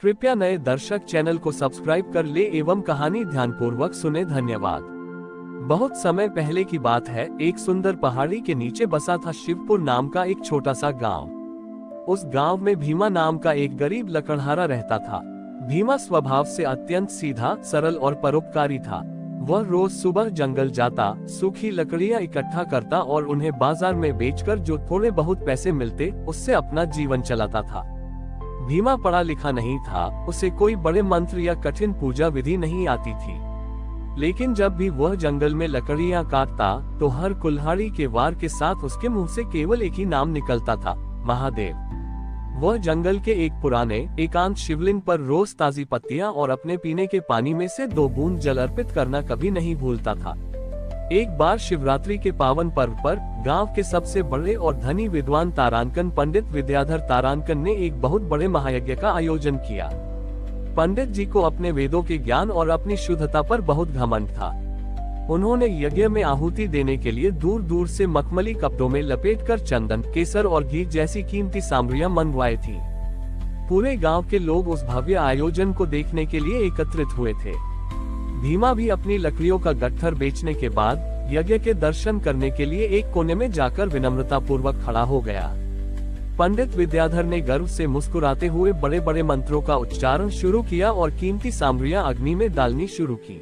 कृपया नए दर्शक चैनल को सब्सक्राइब कर ले एवं कहानी ध्यानपूर्वक सुने। धन्यवाद। बहुत समय पहले की बात है। एक सुंदर पहाड़ी के नीचे बसा था शिवपुर नाम का एक छोटा सा गांव। उस गांव में भीमा नाम का एक गरीब लकड़हारा रहता था। भीमा स्वभाव से अत्यंत सीधा, सरल और परोपकारी था। वह रोज सुबह जंगल जाता, सूखी लकड़ियां इकट्ठा करता और उन्हें बाजार में बेचकर जो थोड़े बहुत पैसे मिलते उससे अपना जीवन चलाता था। भीमा पढ़ा लिखा नहीं था, उसे कोई बड़े मंत्र या कठिन पूजा विधि नहीं आती थी। लेकिन जब भी वह जंगल में लकड़ियां काटता तो हर कुल्हाड़ी के वार के साथ उसके मुंह से केवल एक ही नाम निकलता था, महादेव। वह जंगल के एक पुराने एकांत शिवलिंग पर रोज ताजी पत्तियां और अपने पीने के पानी में से 2 बूंद जल अर्पित करना कभी नहीं भूलता था। एक बार शिवरात्रि के पावन पर्व पर गांव के सबसे बड़े और धनी विद्वान तारांकन पंडित विद्याधर तारांकन ने एक बहुत बड़े महायज्ञ का आयोजन किया। पंडित जी को अपने वेदों के ज्ञान और अपनी शुद्धता पर बहुत घमंड था। उन्होंने यज्ञ में आहुति देने के लिए दूर दूर से मखमली कपड़ों में लपेटकर चंदन, केसर और घी जैसी कीमती सामग्रियां मंगवाई थी। पूरे गांव के लोग उस भव्य आयोजन को देखने के लिए एकत्रित हुए थे। भीमा भी अपनी लकड़ियों का गट्ठर बेचने के बाद यज्ञ के दर्शन करने के लिए एक कोने में जाकर विनम्रता पूर्वक खड़ा हो गया। पंडित विद्याधर ने गर्व से मुस्कुराते हुए बड़े बड़े मंत्रों का उच्चारण शुरू किया और कीमती सामग्रियां अग्नि में डालनी शुरू की।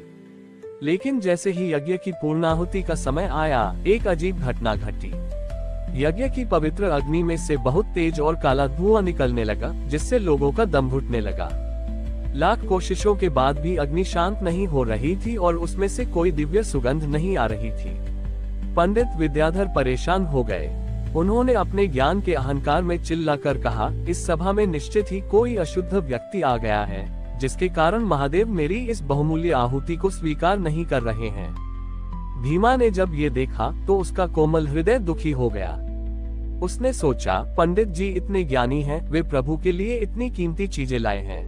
लेकिन जैसे ही यज्ञ की पूर्णाहुति का समय आया, एक अजीब घटना घटी। यज्ञ की पवित्र अग्नि में से बहुत तेज और काला धुआं निकलने लगा, जिससे लोगों का दम घुटने लगा। लाख कोशिशों के बाद भी अग्नि शांत नहीं हो रही थी और उसमें से कोई दिव्य सुगंध नहीं आ रही थी। पंडित विद्याधर परेशान हो गए। उन्होंने अपने ज्ञान के अहंकार में चिल्लाकर कहा, इस सभा में निश्चित ही कोई अशुद्ध व्यक्ति आ गया है, जिसके कारण महादेव मेरी इस बहुमूल्य आहुति को स्वीकार नहीं कर रहे हैं। भीमा ने जब ये देखा तो उसका कोमल हृदय दुखी हो गया। उसने सोचा, पंडित जी इतने ज्ञानी हैं, वे प्रभु के लिए इतनी कीमती चीजें लाए हैं।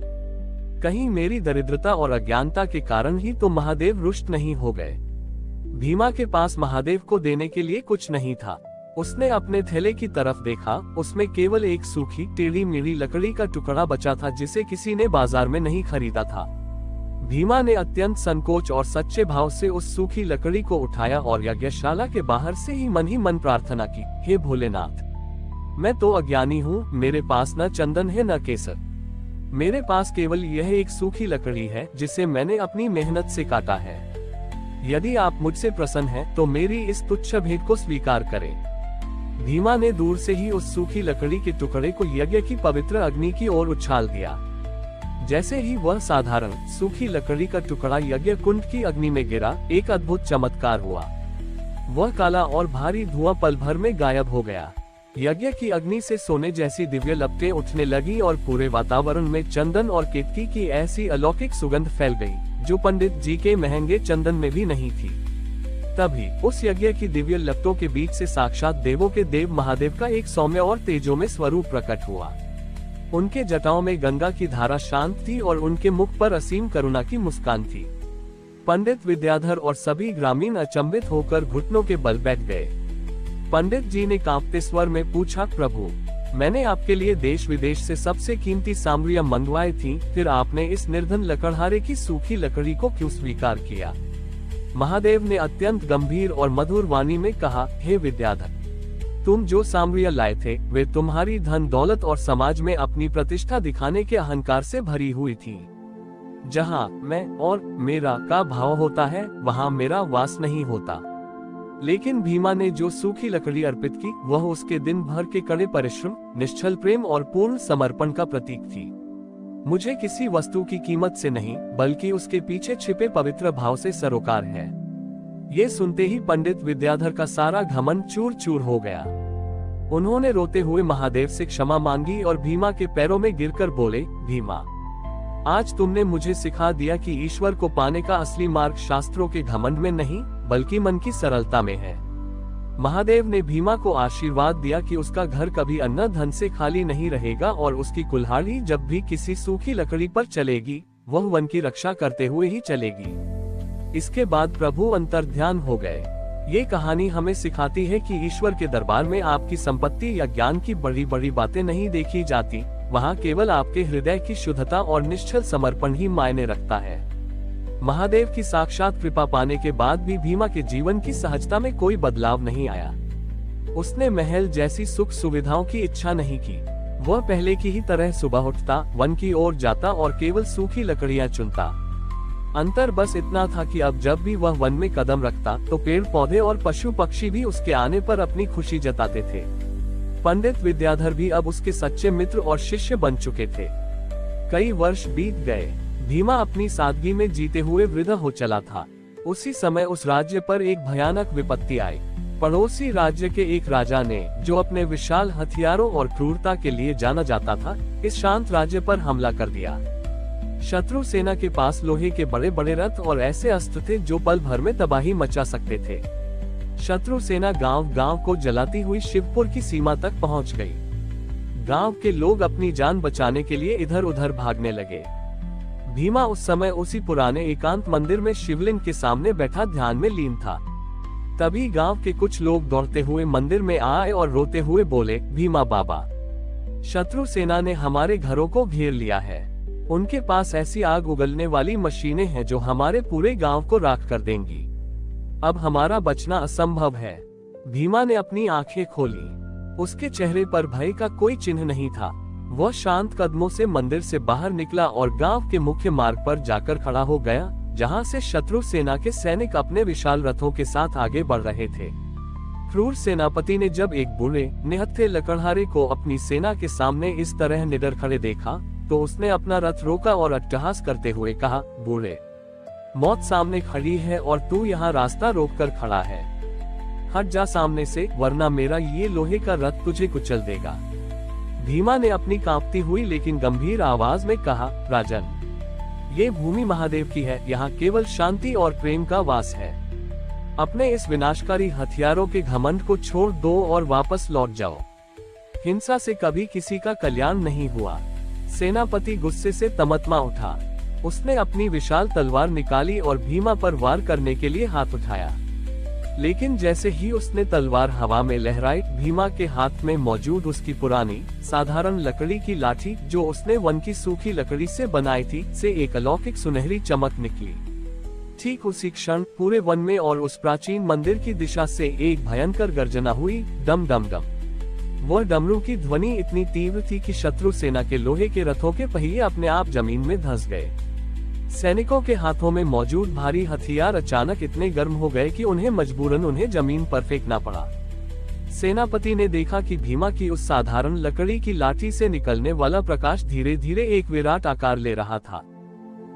कहीं मेरी दरिद्रता और अज्ञानता के कारण ही तो महादेव रुष्ट नहीं हो गए। भीमा के पास महादेव को देने के लिए कुछ नहीं था। उसने अपने थैले की तरफ देखा, उसमें केवल एक सूखी टेढ़ी मेढ़ी लकड़ी का टुकड़ा बचा था, जिसे किसी ने बाजार में नहीं खरीदा था। भीमा ने अत्यंत संकोच और सच्चे भाव से उस सूखी लकड़ी को उठाया और यज्ञशाला के बाहर से ही मन प्रार्थना की, हे भोलेनाथ, मैं तो अज्ञानी हूँ, मेरे पास न चंदन है न केसर। मेरे पास केवल यह एक सूखी लकड़ी है जिसे मैंने अपनी मेहनत से काटा है। यदि आप मुझसे प्रसन्न हैं तो मेरी इस तुच्छ भेंट को स्वीकार करें। भीमा ने दूर से ही उस सूखी लकड़ी के टुकड़े को यज्ञ की पवित्र अग्नि की ओर उछाल दिया। जैसे ही वह साधारण सूखी लकड़ी का टुकड़ा यज्ञ कुंड की अग्नि में गिरा, एक अद्भुत चमत्कार हुआ। वह काला और भारी धुआं पल भर में गायब हो गया। यज्ञ की अग्नि से सोने जैसी दिव्य लपटें उठने लगी और पूरे वातावरण में चंदन और केतकी की ऐसी अलौकिक सुगंध फैल गई, जो पंडित जी के महंगे चंदन में भी नहीं थी। तभी उस यज्ञ की दिव्य लपटों के बीच से साक्षात देवों के देव महादेव का एक सौम्य और तेजोमय स्वरूप प्रकट हुआ। उनके जटाओं में गंगा की धारा शांत थी और उनके मुख पर असीम करुणा की मुस्कान थी। पंडित विद्याधर और सभी ग्रामीण अचंभित होकर घुटनों के बल बैठ गए। पंडित जी ने कांपते स्वर में पूछा, प्रभु, मैंने आपके लिए देश विदेश से सबसे कीमती सामग्रियां मंगवाई थी, फिर आपने इस निर्धन लकड़हारे की सूखी लकड़ी को क्यों स्वीकार किया? महादेव ने अत्यंत गंभीर और मधुर वाणी में कहा, हे विद्याधर, तुम जो सामग्रियां लाए थे वे तुम्हारी धन दौलत और समाज में अपनी प्रतिष्ठा दिखाने के अहंकार से भरी हुई थी। जहाँ मैं और मेरा का भाव होता है, वहाँ मेरा वास नहीं होता। लेकिन भीमा ने जो सूखी लकड़ी अर्पित की, वह उसके दिन भर के कड़े परिश्रम, निश्चल प्रेम और पूर्ण समर्पण का प्रतीक थी। मुझे किसी वस्तु की कीमत से नहीं, बल्कि उसके पीछे छिपे पवित्र भाव से सरोकार है। ये सुनते ही पंडित विद्याधर का सारा घमंड चूर चूर हो गया। उन्होंने रोते हुए महादेव से क्षमा मांगी और भीमा के पैरों में गिरकर बोले, भीमा, आज तुमने मुझे सिखा दिया कि ईश्वर को पाने का असली मार्ग शास्त्रों के घमंड में नहीं, बल्कि मन की सरलता में है। महादेव ने भीमा को आशीर्वाद दिया कि उसका घर कभी अन्न धन से खाली नहीं रहेगा और उसकी कुल्हाड़ी जब भी किसी सूखी लकड़ी पर चलेगी, वह वन की रक्षा करते हुए ही चलेगी। इसके बाद प्रभु अंतर्ध्यान हो गए। ये कहानी हमें सिखाती है कि ईश्वर के दरबार में आपकी संपत्ति या ज्ञान की बड़ी बड़ी बातें नहीं देखी जाती, वहाँ केवल आपके हृदय की शुद्धता और निश्चल समर्पण ही मायने रखता है। महादेव की साक्षात कृपा पाने के बाद भी भीमा के जीवन की सहजता में कोई बदलाव नहीं आया। उसने महल जैसी सुख सुविधाओं की इच्छा नहीं की। वह पहले की ही तरह सुबह उठता, वन की ओर जाता और केवल सूखी लकड़ियां चुनता। अंतर बस इतना था कि अब जब भी वह वन में कदम रखता तो पेड़ पौधे और पशु पक्षी भी उसके आने पर अपनी खुशी जताते थे। पंडित विद्याधर भी अब उसके सच्चे मित्र और शिष्य बन चुके थे। कई वर्ष बीत गए। भीमा अपनी सादगी में जीते हुए वृद्ध हो चला था। उसी समय उस राज्य पर एक भयानक विपत्ति आई। पड़ोसी राज्य के एक राजा ने, जो अपने विशाल हथियारों और क्रूरता के लिए जाना जाता था, इस शांत राज्य पर हमला कर दिया। शत्रु सेना के पास लोहे के बड़े बड़े रथ और ऐसे अस्त्र थे जो पल भर में तबाही मचा सकते थे। शत्रु सेना गांव-गांव को जलाती हुई शिवपुर की सीमा तक पहुंच गई। गांव के लोग अपनी जान बचाने के लिए इधर उधर भागने लगे। भीमा उस समय उसी पुराने एकांत मंदिर में शिवलिंग के सामने बैठा ध्यान में लीन था। तभी गांव के कुछ लोग दौड़ते हुए मंदिर में आए और रोते हुए बोले, भीमा बाबा, शत्रु सेना ने हमारे घरों को घेर लिया है। उनके पास ऐसी आग उगलने वाली मशीनें हैं जो हमारे पूरे गांव को राख कर देंगी। अब हमारा बचना असंभव है। भीमा ने अपनी आंखें खोली। उसके चेहरे पर भय का कोई चिन्ह नहीं था। वह शांत कदमों से मंदिर से बाहर निकला और गांव के मुख्य मार्ग पर जाकर खड़ा हो गया, जहां से शत्रु सेना के सैनिक अपने विशाल रथों के साथ आगे बढ़ रहे थे। क्रूर सेनापति ने जब एक बूढ़े निहत्थे लकड़हारे को अपनी सेना के सामने इस तरह निडर खड़े देखा, तो उसने अपना रथ रोका और अट्टहास करते हुए कहा, बूढ़े, मौत सामने खड़ी है और तू यहाँ रास्ता रोककर खड़ा है। हट जा सामने से, वरना मेरा ये लोहे का रथ तुझे कुचल देगा। भीमा ने अपनी कांपती हुई लेकिन गंभीर आवाज में कहा, राजन, ये भूमि महादेव की है। यहाँ केवल शांति और प्रेम का वास है। अपने इस विनाशकारी हथियारों के घमंड को छोड़ दो और वापस लौट जाओ। हिंसा से कभी किसी का कल्याण नहीं हुआ। सेनापति गुस्से से तमतमा उठा। उसने अपनी विशाल तलवार निकाली और भीमा पर वार करने के लिए हाथ उठाया। लेकिन जैसे ही उसने तलवार हवा में लहराई, भीमा के हाथ में मौजूद उसकी पुरानी साधारण लकड़ी की लाठी, जो उसने वन की सूखी लकड़ी से बनाई थी, से एक अलौकिक सुनहरी चमक निकली। ठीक उसी क्षण पूरे वन में और उस प्राचीन मंदिर की दिशा से एक भयंकर गर्जना हुई, डम डम डम। वह डमरू की ध्वनि इतनी तीव्र थी कि शत्रु सेना के लोहे के रथों के पहिए अपने आप जमीन में धंस गए। सैनिकों के हाथों में मौजूद भारी हथियार अचानक इतने गर्म हो गए कि उन्हें मजबूरन उन्हें जमीन पर फेंकना पड़ा। सेनापति ने देखा कि भीमा की उस साधारण लकड़ी की लाठी से निकलने वाला प्रकाश धीरे धीरे एक विराट आकार ले रहा था।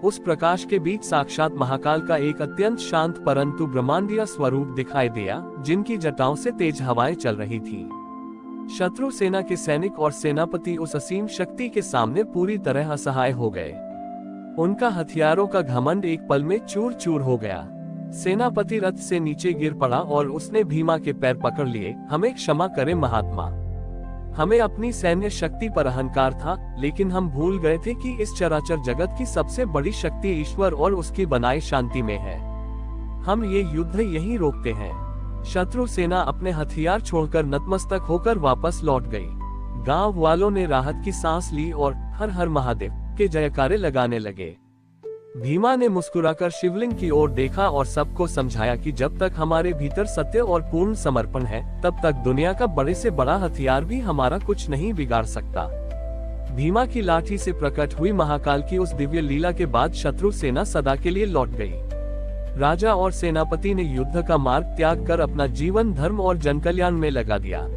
उस प्रकाश के बीच साक्षात महाकाल का एक अत्यंत शांत परंतु ब्रह्मांडीय स्वरूप दिखाई दिया, जिनकी जटाओं से तेज हवाएं चल रही थी। शत्रु सेना के सैनिक और सेनापति उस असीम शक्ति के सामने पूरी तरह असहाय हो गए। उनका हथियारों का घमंड एक पल में चूर चूर हो गया। सेनापति रथ से नीचे गिर पड़ा और उसने भीमा के पैर पकड़ लिए। हमें क्षमा करें महात्मा, हमें अपनी सैन्य शक्ति पर अहंकार था, लेकिन हम भूल गए थे कि इस चराचर जगत की सबसे बड़ी शक्ति ईश्वर और उसकी बनाई शांति में है। हम ये युद्ध यहीं रोकते हैं। शत्रु सेना अपने हथियार छोड़कर नतमस्तक होकर वापस लौट गई। गांव वालों ने राहत की सांस ली और हर हर महादेव के जयकारे लगाने लगे। भीमा ने मुस्कुराकर शिवलिंग की ओर देखा और सबको समझाया कि जब तक हमारे भीतर सत्य और पूर्ण समर्पण है, तब तक दुनिया का बड़े से बड़ा हथियार भी हमारा कुछ नहीं बिगाड़ सकता। भीमा की लाठी से प्रकट हुई महाकाल की उस दिव्य लीला के बाद शत्रु सेना सदा के लिए लौट गई। राजा और सेनापति ने युद्ध का मार्ग त्याग कर अपना जीवन धर्म और जनकल्याण में लगा दिया।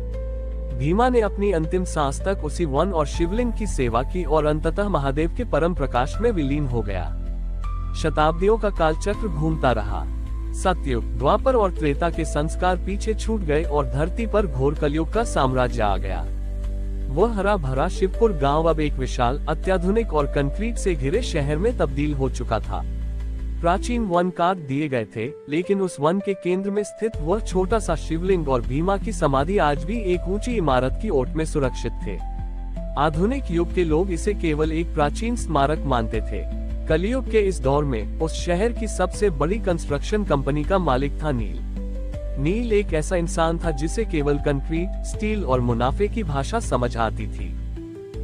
भीमा ने अपनी अंतिम सांस तक उसी वन और शिवलिंग की सेवा की और अंततः महादेव के परम प्रकाश में विलीन हो गया। शताब्दियों का कालचक्र घूमता रहा। सतयुग, द्वापर और त्रेता के संस्कार पीछे छूट गए और धरती पर घोर कलयुग का साम्राज्य आ गया। वह हरा भरा शिवपुर गांव अब एक विशाल, अत्याधुनिक और कंक्रीट से घिरे शहर में तब्दील हो चुका था। प्राचीन वन काट दिए गए थे, लेकिन उस वन के केंद्र में स्थित वह छोटा सा शिवलिंग और भीमा की समाधि आज भी एक ऊंची इमारत की ओट में सुरक्षित थे। आधुनिक युग के लोग इसे केवल एक प्राचीन स्मारक मानते थे। कलयुग के इस दौर में उस शहर की सबसे बड़ी कंस्ट्रक्शन कंपनी का मालिक था नील। नील एक ऐसा इंसान था जिसे केवल कंक्रीट, स्टील और मुनाफे की भाषा समझ आती थी।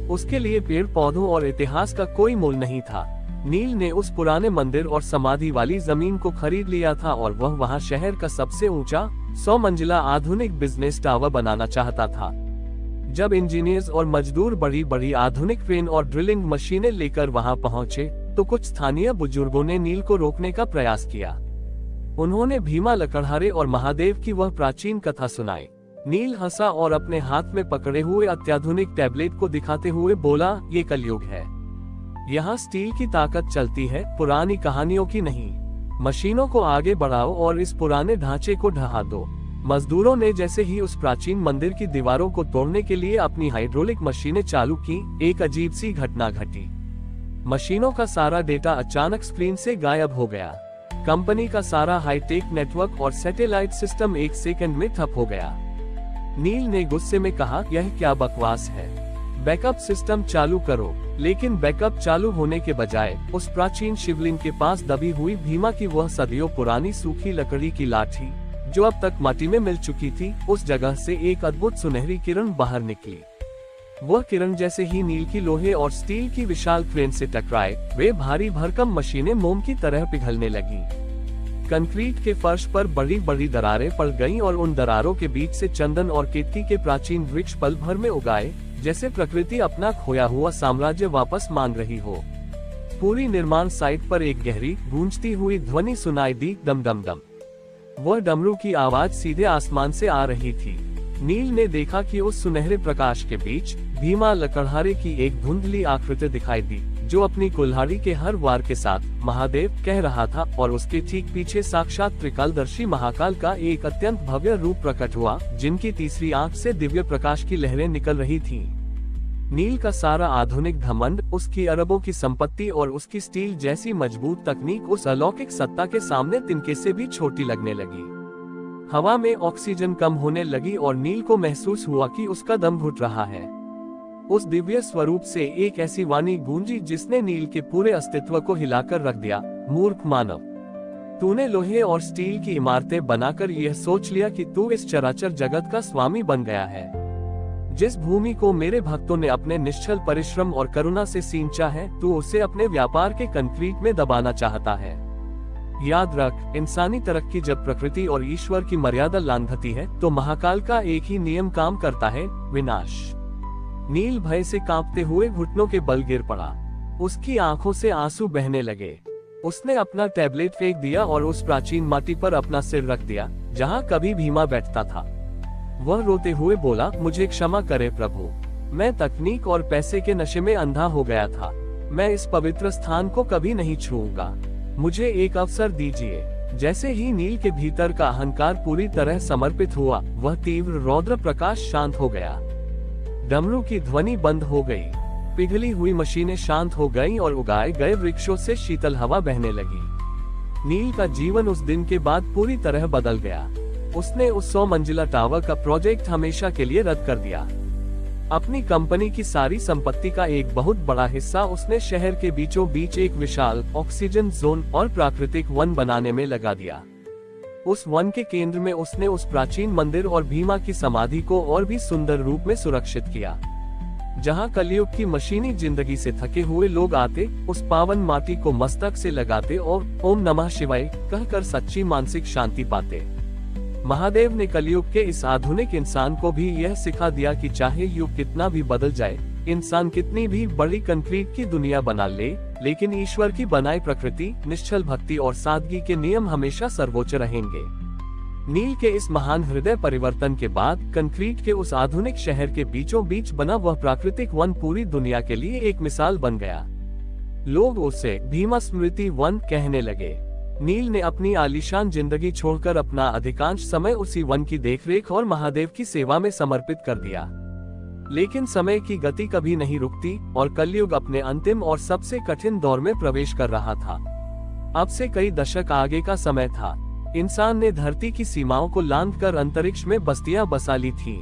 उसके लिए पेड़ पौधों और इतिहास का कोई मोल नहीं था। नील ने उस पुराने मंदिर और समाधि वाली जमीन को खरीद लिया था और वह वहां शहर का सबसे ऊंचा 100 मंजिला आधुनिक बिजनेस टावर बनाना चाहता था। जब इंजीनियर्स और मजदूर बड़ी बड़ी आधुनिक क्रेन और ड्रिलिंग मशीनें लेकर वहां पहुंचे, तो कुछ स्थानीय बुजुर्गों ने नील को रोकने का प्रयास किया। उन्होंने भीमा लकड़हारे और महादेव की वह प्राचीन कथा सुनाई। नील हंसा और अपने हाथ में पकड़े हुए अत्याधुनिक टैबलेट को दिखाते हुए बोला, ये कलयुग है। यहाँ स्टील की ताकत चलती है, पुरानी कहानियों की नहीं। मशीनों को आगे बढ़ाओ और इस पुराने ढांचे को ढहा दो। मजदूरों ने जैसे ही उस प्राचीन मंदिर की दीवारों को तोड़ने के लिए अपनी हाइड्रोलिक मशीनें चालू की, एक अजीब सी घटना घटी। मशीनों का सारा डेटा अचानक स्क्रीन से गायब हो गया। कंपनी का सारा हाईटेक नेटवर्क और सैटेलाइट सिस्टम एक सेकंड में ठप हो गया। नील ने गुस्से में कहा, यह क्या बकवास है? बैकअप सिस्टम चालू करो। लेकिन बैकअप चालू होने के बजाय उस प्राचीन शिवलिंग के पास दबी हुई भीमा की वह सदियों पुरानी सूखी लकड़ी की लाठी, जो अब तक माटी में मिल चुकी थी, उस जगह से एक अद्भुत सुनहरी किरण बाहर निकली। वह किरण जैसे ही नील की लोहे और स्टील की विशाल क्रेन से टकराए, वे भारी भरकम मशीनें मोम की तरह पिघलने लगी। कंक्रीट के फर्श पर बड़ी बड़ी दरारें पड़ गईं और उन दरारों के बीच से चंदन और केतकी के प्राचीन वृक्ष पल भर में उगाए, जैसे प्रकृति अपना खोया हुआ साम्राज्य वापस मांग रही हो। पूरी निर्माण साइट पर एक गहरी गूंजती हुई ध्वनि सुनाई दी, डम डम डम। वह डमरू की आवाज सीधे आसमान से आ रही थी। नील ने देखा कि उस सुनहरे प्रकाश के बीच भीमा लकड़हारे की एक धुंधली आकृति दिखाई दी, जो अपनी कुल्हाड़ी के हर वार के साथ महादेव कह रहा था, और उसके ठीक पीछे साक्षात त्रिकालदर्शी महाकाल का एक अत्यंत भव्य रूप प्रकट हुआ, जिनकी तीसरी आंख से दिव्य प्रकाश की लहरें निकल रही थीं। नील का सारा आधुनिक घमंड, उसकी अरबों की संपत्ति और उसकी स्टील जैसी मजबूत तकनीक उस अलौकिक सत्ता के सामने तिनके से भी छोटी लगने लगी। हवा में ऑक्सीजन कम होने लगी और नील को महसूस हुआ कि उसका दम घुट रहा है। उस दिव्य स्वरूप से एक ऐसी वाणी गूंजी जिसने नील के पूरे अस्तित्व को हिलाकर रख दिया, मूर्ख मानव, तूने लोहे और स्टील की इमारतें बनाकर यह सोच लिया कि तू इस चराचर जगत का स्वामी बन गया है। जिस भूमि को मेरे भक्तों ने अपने निश्चल परिश्रम और करुणा से सींचा है, तू उसे अपने व्यापार के कंक्रीट में दबाना चाहता है। याद रख, इंसानी तरक्की जब प्रकृति और ईश्वर की मर्यादा लांघती है, तो महाकाल का एक ही नियम काम करता है, विनाश। नील भय से कांपते हुए घुटनों के बल गिर पड़ा। उसकी आंखों से आंसू बहने लगे। उसने अपना टैबलेट फेंक दिया और उस प्राचीन माटी पर अपना सिर रख दिया, जहां कभी भीमा बैठता था। वह रोते हुए बोला, मुझे क्षमा करे प्रभु, मैं तकनीक और पैसे के नशे में अंधा हो गया था। मैं इस पवित्र स्थान को कभी नहीं छूऊंगा। मुझे एक अवसर दीजिए। जैसे ही नील के भीतर का अहंकार पूरी तरह समर्पित हुआ, वह तीव्र रौद्र प्रकाश शांत हो गया। डमरू की ध्वनि बंद हो गई, पिघली हुई मशीनें शांत हो गईं और उगाए गए वृक्षों से शीतल हवा बहने लगी। नील का जीवन उस दिन के बाद पूरी तरह बदल गया। उसने उस 100 मंजिला टावर का प्रोजेक्ट हमेशा के लिए रद्द कर दिया। अपनी कंपनी की सारी संपत्ति का एक बहुत बड़ा हिस्सा उसने शहर के बीचों बीच एक विशाल ऑक्सीजन जोन और प्राकृतिक वन बनाने में लगा दिया। उस वन के केंद्र में उसने उस प्राचीन मंदिर और भीमा की समाधि को और भी सुंदर रूप में सुरक्षित किया। जहां कलयुग की मशीनी जिंदगी से थके हुए लोग आते, उस पावन माटी को मस्तक से लगाते और ओम नमः शिवाय कहकर सच्ची मानसिक शांति पाते। महादेव ने कलयुग के इस आधुनिक इंसान को भी यह सिखा दिया कि चाहे युग कितना भी बदल जाए, इंसान कितनी भी बड़ी कंक्रीट की दुनिया बना ले, लेकिन ईश्वर की बनाई प्रकृति, निश्चल भक्ति और सादगी के नियम हमेशा सर्वोच्च रहेंगे। नील के इस महान हृदय परिवर्तन के बाद कंक्रीट के उस आधुनिक शहर के बीचों बीच बना वह प्राकृतिक वन पूरी दुनिया के लिए एक मिसाल बन गया। लोग उसे भीमा स्मृति वन कहने लगे। नील ने अपनी आलीशान जिंदगी छोड़कर अपना अधिकांश समय उसी वन की देखरेख और महादेव की सेवा में समर्पित कर दिया। लेकिन समय की गति कभी नहीं रुकती और कलयुग अपने अंतिम और सबसे कठिन दौर में प्रवेश कर रहा था। अब से कई दशक आगे का समय था। इंसान ने धरती की सीमाओं को लांघकर अंतरिक्ष में बस्तियां बसा ली थीं।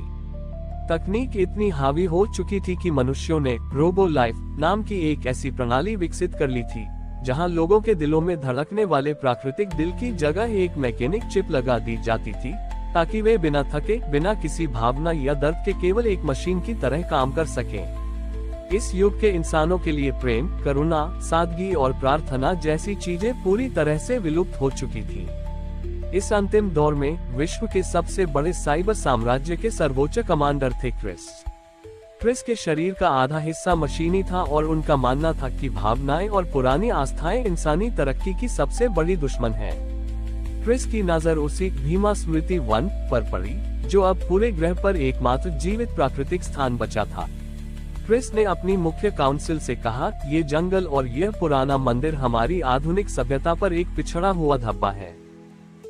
तकनीक इतनी हावी हो चुकी थी कि मनुष्यों ने रोबो लाइफ नाम की एक ऐसी प्रणाली विकसित कर ली थी, जहां लोगों के दिलों में धड़कने वाले प्राकृतिक दिल की जगह एक मैकेनिक चिप लगा दी जाती थी, ताकि वे बिना थके, बिना किसी भावना या दर्द के केवल एक मशीन की तरह काम कर सकें। इस युग के इंसानों के लिए प्रेम, करुणा, सादगी और प्रार्थना जैसी चीजें पूरी तरह से विलुप्त हो चुकी थी। इस अंतिम दौर में विश्व के सबसे बड़े साइबर साम्राज्य के सर्वोच्च कमांडर थे क्रिस। क्रिस के शरीर का आधा हिस्सा मशीनी था और उनका मानना था कि भावनाएं और पुरानी आस्थाएं इंसानी तरक्की की सबसे बड़ी दुश्मन है। क्रिस की नजर उसी भीमा स्मृति वन पर पड़ी, जो अब पूरे ग्रह पर एकमात्र जीवित प्राकृतिक स्थान बचा था। क्रिस ने अपनी मुख्य काउंसिल से कहा, ये जंगल और यह पुराना मंदिर हमारी आधुनिक सभ्यता पर एक पिछड़ा हुआ धब्बा है।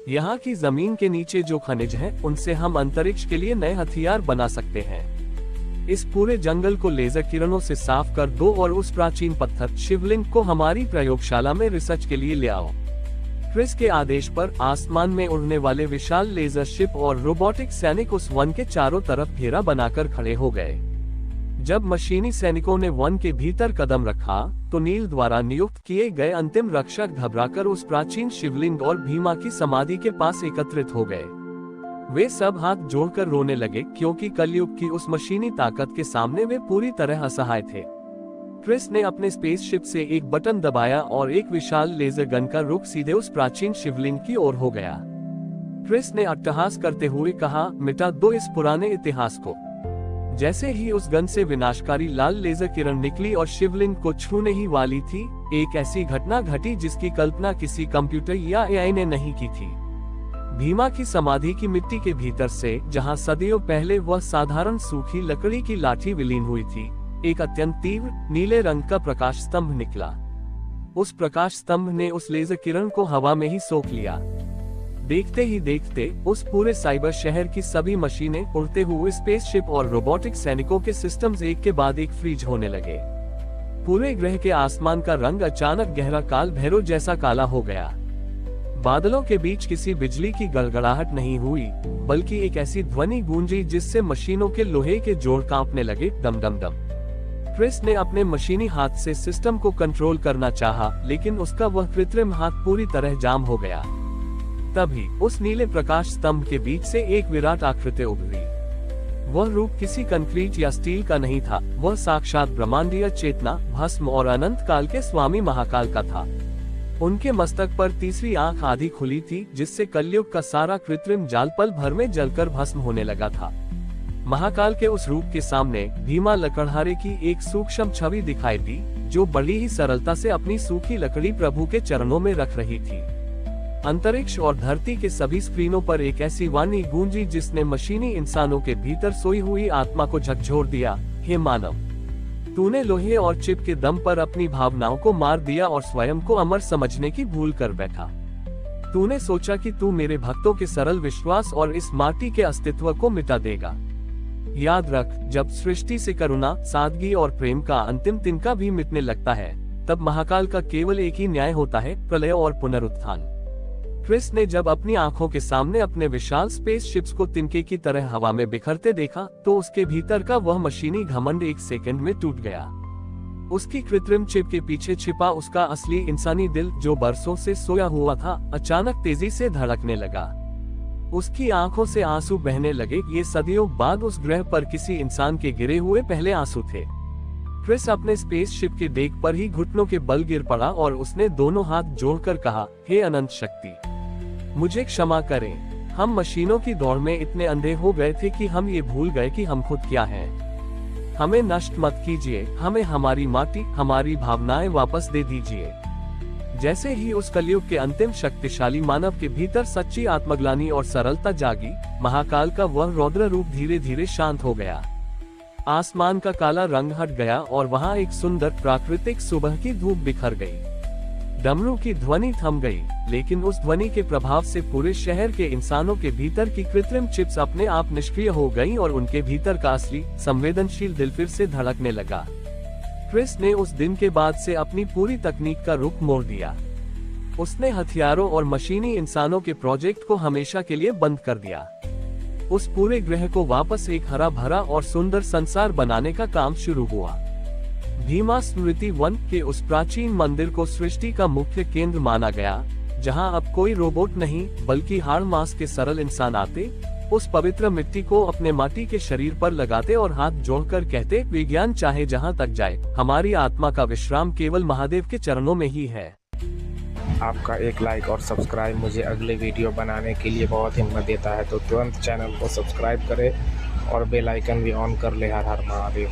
यहाँ की जमीन के नीचे जो खनिज है, उनसे हम अंतरिक्ष के लिए नए हथियार बना सकते हैं। इस पूरे जंगल को लेजर किरणों से साफ कर दो और उस प्राचीन पत्थर शिवलिंग को हमारी प्रयोगशाला में रिसर्च के लिए ले आओ। क्रिस के आदेश पर आसमान में उड़ने वाले विशाल लेजर शिप और रोबोटिक सैनिक उस वन के चारों तरफ घेरा बनाकर खड़े हो गए। जब मशीनी सैनिकों ने वन के भीतर कदम रखा, तो नील द्वारा नियुक्त किए गए अंतिम रक्षक घबराकर उस प्राचीन शिवलिंग और भीमा की समाधि के पास एकत्रित हो गए। वे सब हाथ जोड़कर रोने लगे, क्योंकि कलयुग की उस मशीनी ताकत के सामने वे पूरी तरह असहाय थे। क्रिस ने अपने स्पेसशिप से एक बटन दबाया और एक विशाल लेजर गन का रुख सीधे उस प्राचीन शिवलिंग की ओर हो गया। क्रिस ने अट्टहास करते हुए कहा, मिटा दो इस पुराने इतिहास को। जैसे ही उस गन से विनाशकारी लाल लेजर किरण निकली और शिवलिंग को छूने ही वाली थी, एक ऐसी घटना घटी जिसकी कल्पना किसी कंप्यूटर या एआई ने नहीं की थी। भीमा की समाधि की मिट्टी के भीतर से, जहां सदियों पहले वह साधारण सूखी लकड़ी की लाठी विलीन हुई थी, एक अत्यंत तीव्र नीले रंग का प्रकाश स्तंभ निकला। उस प्रकाश स्तंभ ने उस लेजर किरण को हवा में ही सोख लिया। देखते ही देखते उस पूरे साइबर शहर की सभी मशीनें, उड़ते हुए स्पेसशिप और रोबोटिक सैनिकों के सिस्टम्स एक के बाद एक फ्रीज होने लगे। पूरे ग्रह के आसमान का रंग अचानक गहरा काल भैरव जैसा काला हो गया। बादलों के बीच किसी बिजली की गड़गड़ाहट नहीं हुई, बल्कि एक ऐसी ध्वनि गूंजी जिससे मशीनों के लोहे के जोड़ कांपने लगे, डम डम डम। क्रिस ने अपने मशीनी हाथ से सिस्टम को कंट्रोल करना चाहा, लेकिन उसका वह कृत्रिम हाथ पूरी तरह जाम हो गया। तभी उस नीले प्रकाश स्तंभ के बीच से एक विराट आकृति उभरी। वह रूप किसी कंक्रीट या स्टील का नहीं था, वह साक्षात ब्रह्मांडीय चेतना, भस्म और अनंत काल के स्वामी महाकाल का था। उनके मस्तक पर तीसरी आंख आधी खुली थी, जिससे कलयुग का सारा कृत्रिम जाल पल भर में जलकर भस्म होने लगा था। महाकाल के उस रूप के सामने भीमा लकड़हारे की एक सूक्ष्म छवि दिखाई दी, जो बड़ी ही सरलता से अपनी सूखी लकड़ी प्रभु के चरणों में रख रही थी। अंतरिक्ष और धरती के सभी स्क्रीनों पर एक ऐसी वाणी गूंजी जिसने मशीनी इंसानों के भीतर सोई हुई आत्मा को झकझोर दिया, हे मानव, तूने लोहे और चिप के दम पर अपनी भावनाओं को मार दिया और स्वयं को अमर समझने की भूल कर बैठा। तूने सोचा कि तू मेरे भक्तों के सरल विश्वास और इस माटी के अस्तित्व को मिटा देगा। याद रख, जब सृष्टि से करुणा, सादगी और प्रेम का अंतिम तिनका भी मिटने लगता है, तब महाकाल का केवल एक ही न्याय होता है, प्रलय और पुनरुत्थान। क्रिस ने जब अपनी आंखों के सामने अपने विशाल स्पेस शिप्स को तिनके की तरह हवा में बिखरते देखा, तो उसके भीतर का वह मशीनी घमंड एक सेकंड में टूट गया। उसकी कृत्रिम चिप के पीछे छिपा उसका असली इंसानी दिल, जो बरसों से सोया हुआ था, अचानक तेजी से धड़कने लगा। उसकी आंखों से आंसू बहने लगे। ये सदियों बाद उस ग्रह पर किसी इंसान के गिरे हुए पहले आंसू थे। क्रिस अपने स्पेसशिप के डेक पर ही घुटनों के बल गिर पड़ा और उसने दोनों हाथ जोड़कर कहा, हे अनंत शक्ति, मुझे क्षमा करें। हम मशीनों की दौड़ में इतने अंधे हो गए थे कि हम ये भूल गए कि हम खुद क्या हैं। हमें नष्ट मत कीजिए, हमें हमारी माटी, हमारी भावनाएं वापस दे दीजिए। जैसे ही उस कलयुग के अंतिम शक्तिशाली मानव के भीतर सच्ची आत्मग्लानि और सरलता जागी, महाकाल का वह रौद्र रूप धीरे धीरे शांत हो गया। आसमान का काला रंग हट गया और वहां एक सुंदर प्राकृतिक सुबह की धूप बिखर गई। डमरू की ध्वनि थम गई, लेकिन उस ध्वनि के प्रभाव से पूरे शहर के इंसानों के भीतर की कृत्रिम चिप्स अपने आप निष्क्रिय हो गईं और उनके भीतर का असली संवेदनशील दिल फिर से धड़कने लगा। क्रिस ने उस दिन के बाद से अपनी पूरी तकनीक का रुख मोड़ दिया। उसने हथियारों और मशीनी इंसानों के प्रोजेक्ट को हमेशा के लिए बंद कर दिया। उस पूरे ग्रह को वापस एक हरा भरा और सुंदर संसार बनाने का काम शुरू हुआ। भीमा स्मृति वन के उस प्राचीन मंदिर को सृष्टि का मुख्य केंद्र माना गया, जहां अब कोई रोबोट नहीं बल्कि हाड़ मांस के सरल इंसान आते, उस पवित्र मिट्टी को अपने माटी के शरीर पर लगाते और हाथ जोड़कर कहते, विज्ञान चाहे जहाँ तक जाए, हमारी आत्मा का विश्राम केवल महादेव के चरणों में ही है। आपका एक लाइक और सब्सक्राइब मुझे अगले वीडियो बनाने के लिए बहुत हिम्मत देता है, तो तुरंत चैनल को सब्सक्राइब करें और बेल आइकन भी ऑन कर ले। हर हर महादेव।